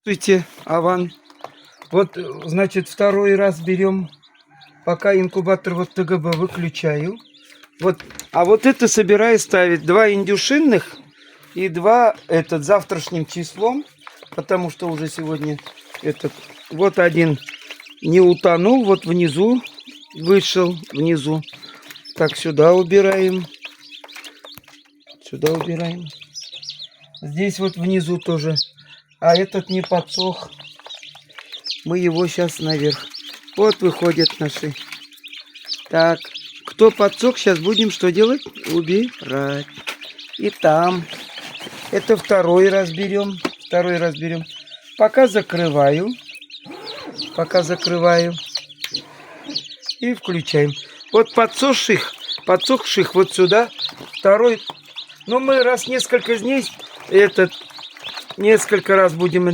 Здравствуйте, Аван. Вот, значит, второй раз берем, пока инкубатор вот ТГБ выключаю. Вот, а вот это собираю ставить 2 индюшинных и 2 завтрашним числом, потому что уже сегодня вот один не утонул, вот внизу вышел, внизу. Так, сюда убираем. Сюда убираем. Здесь вот внизу тоже. А этот не подсох. Мы его сейчас наверх. Вот выходят наши. Так, кто подсох, сейчас будем что делать? Убирать. И там. Это второй раз берем. Второй раз берем. Пока закрываю. Пока закрываю. И включаем. Вот подсохших вот сюда. Второй. Ну, мы раз несколько дней несколько раз будем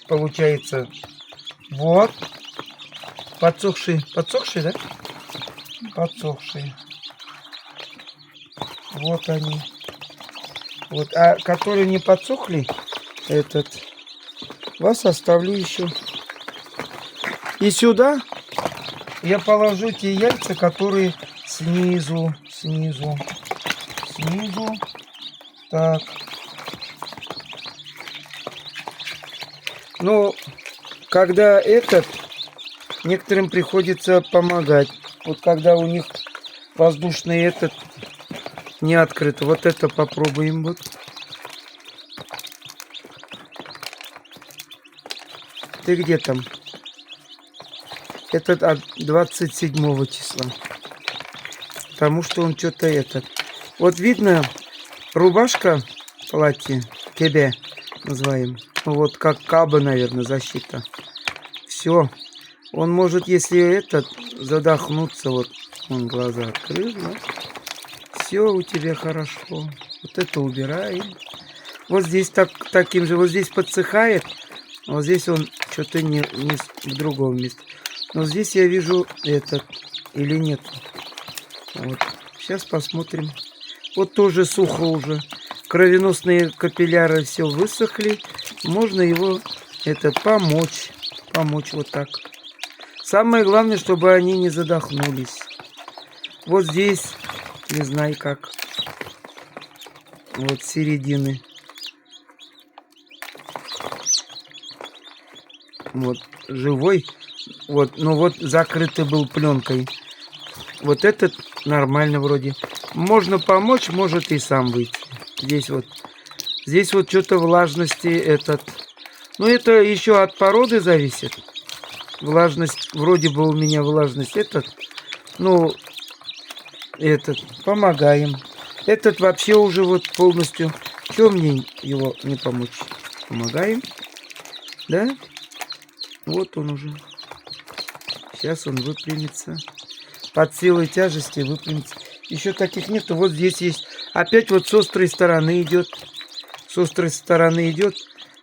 получается, вот, подсохшие, да? Подсохшие. Вот они. Вот, а которые не подсохли, вас оставлю еще. И сюда я положу те яйца, которые снизу. Так. Ну, когда некоторым приходится помогать. Вот когда у них воздушный не открыт. Вот это попробуем. Вот. Ты где там? Этот от 27 числа. Потому что он что-то Вот видно, рубашка, платье, кебе называем. Вот как каба, наверное, защита. Все. Он может, если задохнуться, вот он глаза открыл, да? Все у тебя хорошо. Вот это убираем. Вот здесь таким же, вот здесь подсыхает, а вот здесь он что-то не в другом месте. Но здесь я вижу или нет. Вот. Сейчас посмотрим. Вот тоже сухо уже. Кровеносные капилляры все высохли. Можно его помочь. Помочь вот так. Самое главное, чтобы они не задохнулись. Вот здесь, не знаю как. Вот с середины. Вот живой. Вот, но вот закрытый был пленкой. Вот этот нормально вроде. Можно помочь, может и сам выйти. Здесь вот что-то влажности Ну, это еще от породы зависит. Влажность, вроде бы у меня влажность Ну, помогаем. Этот вообще уже вот полностью. Чего мне его не помочь? Помогаем. Да? Вот он уже. Сейчас он выпрямится. Под силой тяжести выпрямится. Еще таких нету. Вот здесь есть. Опять вот с острой стороны идет. С острой стороны идет.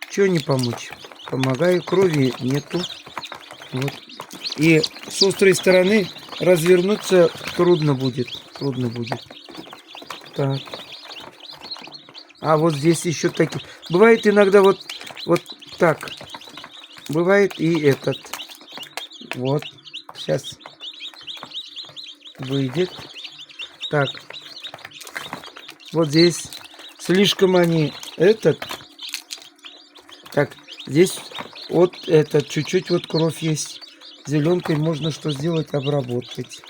Чего не помочь? Помогаю. Крови нету. Вот. И с острой стороны развернуться трудно будет. Трудно будет. Так. А вот здесь еще такие. Бывает иногда вот так. Бывает и Вот. Сейчас выйдет. Так. Вот здесь слишком они Так, здесь вот чуть-чуть вот кровь есть. Зеленкой можно что сделать? Обработать.